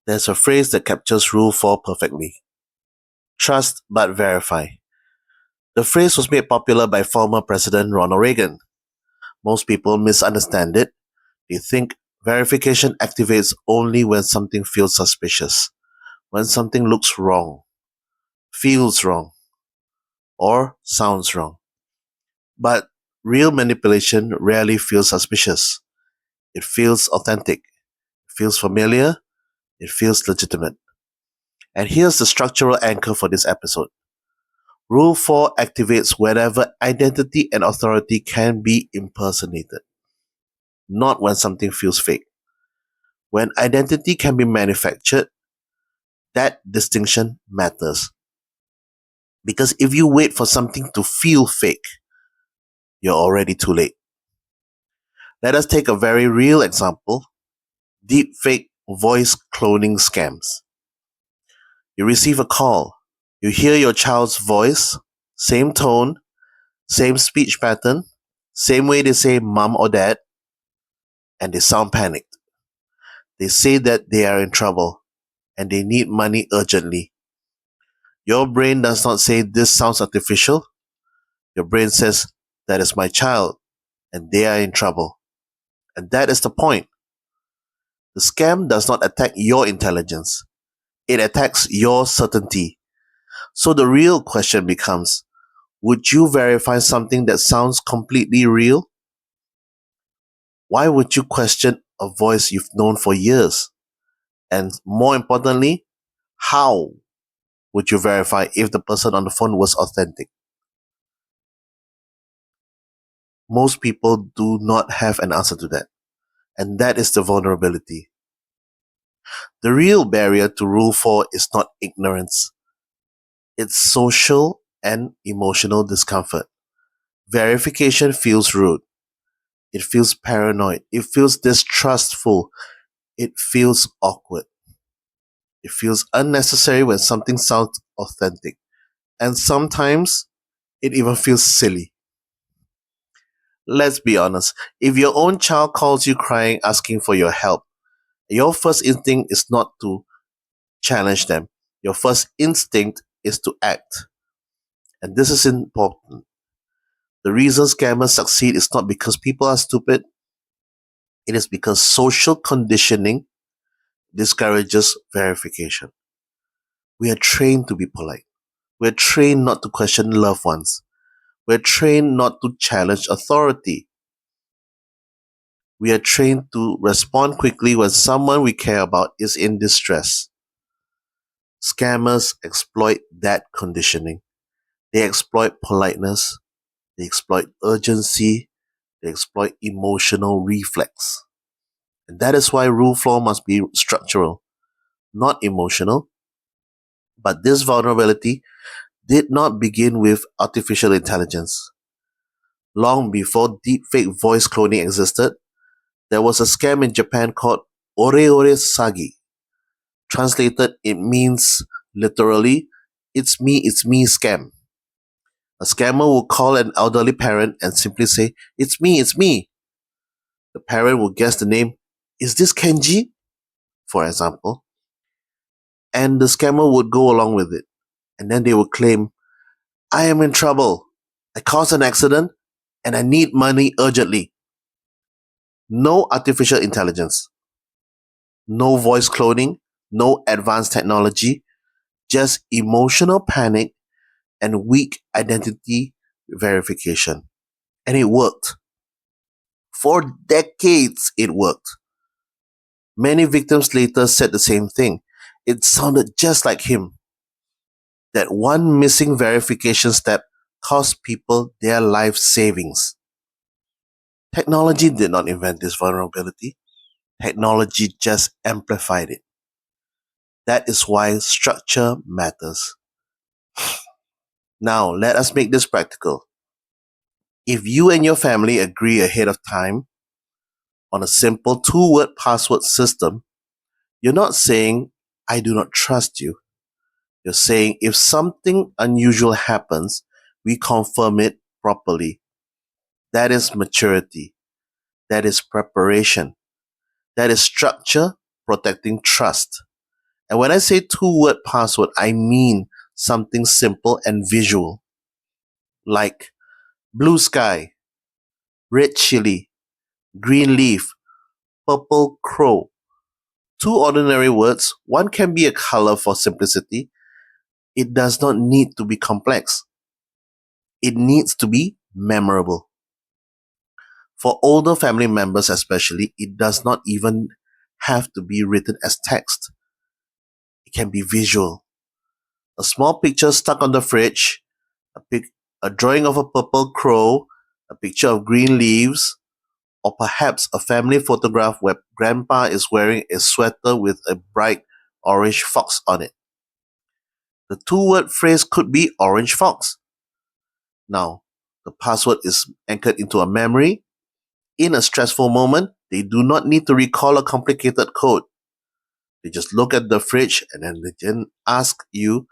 There's a phrase that captures Rule 4 perfectly. Trust but verify. The phrase was made popular by former President Ronald Reagan. Most people misunderstand it. They think verification activates only when something feels suspicious, when something looks wrong, feels wrong, or sounds wrong. But real manipulation rarely feels suspicious. It feels authentic, it feels familiar, it feels legitimate. And here's the structural anchor for this episode. Rule 4 activates whenever identity and authority can be impersonated, not when something feels fake. When identity can be manufactured, that distinction matters. Because if you wait for something to feel fake, you're already too late. Let us take a very real example: deepfake voice cloning scams. You receive a call, you hear your child's voice, same tone, same speech pattern, same way they say mom or dad, and they sound panicked. They say that they are in trouble and they need money urgently. Your brain does not say this sounds artificial. Your brain says that is my child and they are in trouble. And that is the point. The scam does not attack your intelligence. It attacks your certainty. So the real question becomes, would you verify something that sounds completely real? Why would you question a voice you've known for years? And more importantly, how would you verify if the person on the phone was authentic? Most people do not have an answer to that. And that is the vulnerability. The real barrier to Rule 4 is not ignorance, it's social and emotional discomfort. Verification feels rude, it feels paranoid, it feels distrustful, it feels awkward, it feels unnecessary when something sounds authentic, and sometimes it even feels silly. Let's be honest, if your own child calls you crying asking for your help, your first instinct is not to challenge them. Your first instinct is to act. And this is important. The reason scammers succeed is not because people are stupid, it is because social conditioning discourages verification. We are trained to be polite. We're trained not to question loved ones. We're trained not to challenge authority. We are trained to respond quickly when someone we care about is in distress. Scammers exploit that conditioning. They exploit politeness, they exploit urgency, they exploit emotional reflex. And that is why rule 4 must be structural, not emotional. But this vulnerability did not begin with artificial intelligence. Long before deepfake voice cloning existed, there was a scam in Japan called Ore Sagi. Translated, it means literally, it's me scam. A scammer will call an elderly parent and simply say, it's me. The parent will guess the name, is this Kenji? For example. And the scammer would go along with it. And then they would claim, I am in trouble. I caused an accident and I need money urgently. No artificial intelligence, no voice cloning, no advanced technology, just emotional panic and weak identity verification. And it worked. For decades, it worked. Many victims later said the same thing. It sounded just like him. That one missing verification step cost people their life savings. Technology did not invent this vulnerability. Technology just amplified it. That is why structure matters. Now, let us make this practical. If you and your family agree ahead of time on a simple two-word password system, you're not saying, I do not trust you. You're saying, if something unusual happens, we confirm it properly. That is maturity. That is preparation. That is structure protecting trust. And when I say two-word password, I mean something simple and visual, like blue sky, red chili, green leaf, purple crow. Two ordinary words, one can be a color for simplicity. It does not need to be complex. It needs to be memorable. For older family members especially, it does not even have to be written as text. It can be visual. A small picture stuck on the fridge, a, pic- a drawing of a purple crow, a picture of green leaves, or perhaps a family photograph where grandpa is wearing a sweater with a bright orange fox on it. The two-word phrase could be orange fox. Now, the password is anchored into a memory. In a stressful moment, they do not need to recall a complicated code. They just look at the fridge and then they can ask you,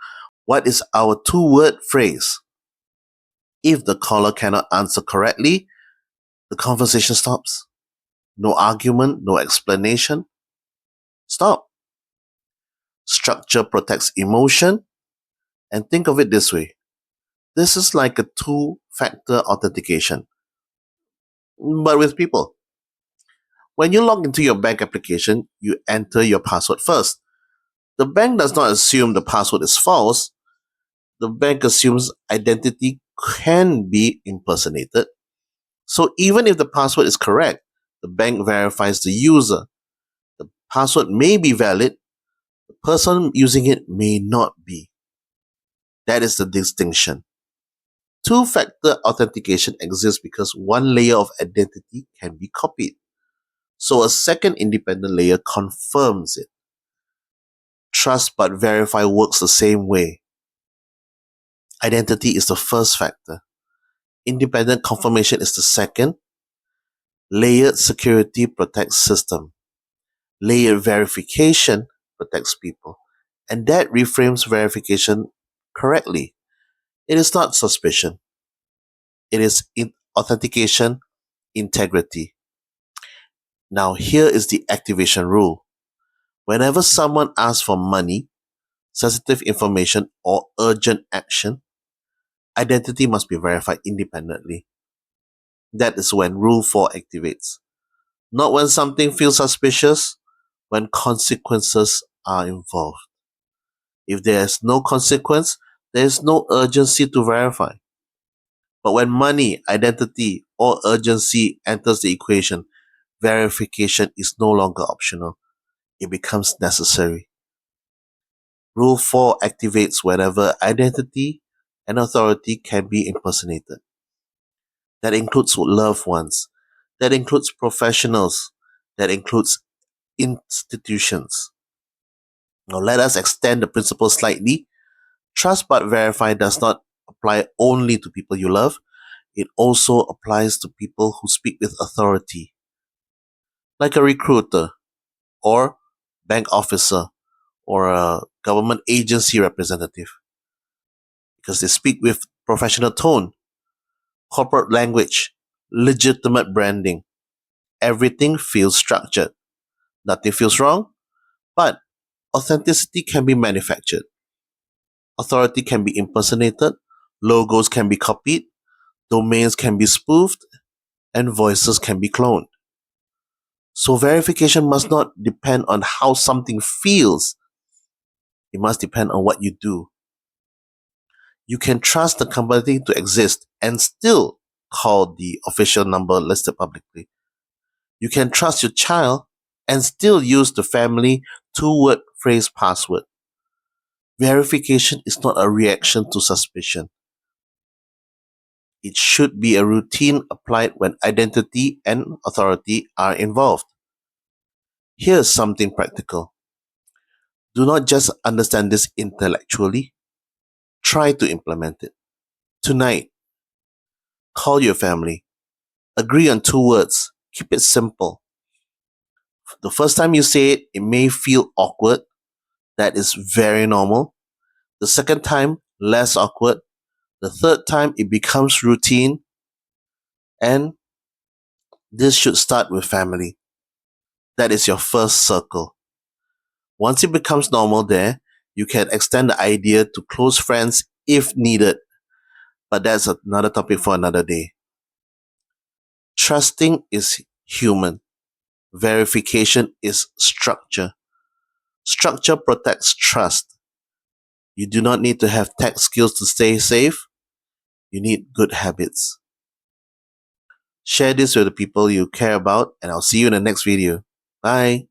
what is our two-word phrase? If the caller cannot answer correctly, the conversation stops. No argument, no explanation. Stop. Structure protects emotion. And think of it this way. This is like a two-factor authentication, but with people. When you log into your bank application, you enter your password first. The bank does not assume the password is false. The bank assumes identity can be impersonated. So even if the password is correct, the bank verifies the user. The password may be valid, the person using it may not be. That is the distinction. Two-factor authentication exists because one layer of identity can be copied. So a second independent layer confirms it. Trust but verify works the same way. Identity is the first factor. Independent confirmation is the second. Layered security protects system. Layered verification protects people. And that reframes verification correctly. It is not suspicion. It is authentication integrity. Now here is the activation rule. Whenever someone asks for money, sensitive information, or urgent action, identity must be verified independently. That is when Rule 4 activates. Not when something feels suspicious, when consequences are involved. If there is no consequence, there is no urgency to verify. But when money, identity, or urgency enters the equation, verification is no longer optional. It becomes necessary. Rule 4 activates whenever identity and authority can be impersonated. That includes loved ones. That includes professionals. That includes institutions. Now let us extend the principle slightly. Trust but verify does not apply only to people you love. It also applies to people who speak with authority, like a recruiter or bank officer or a government agency representative, because they speak with professional tone, corporate language, legitimate branding. Everything feels structured. Nothing feels wrong, but authenticity can be manufactured. Authority can be impersonated, logos can be copied, domains can be spoofed, and voices can be cloned. So verification must not depend on how something feels. It must depend on what you do. You can trust the company to exist and still call the official number listed publicly. You can trust your child and still use the family two-word phrase password. Verification is not a reaction to suspicion. It should be a routine applied when identity and authority are involved. Here's something practical. Do not just understand this intellectually. Try to implement it. Tonight, call your family. Agree on two words. Keep it simple. The first time you say it, it may feel awkward. That is very normal. The second time, less awkward. The third time, it becomes routine. And this should start with family. That is your first circle. Once it becomes normal there, you can extend the idea to close friends if needed. But that's another topic for another day. Trusting is human. Verification is structure. Structure protects trust. You do not need to have tech skills to stay safe. You need good habits. Share this with the people you care about, and I'll see you in the next video. Bye.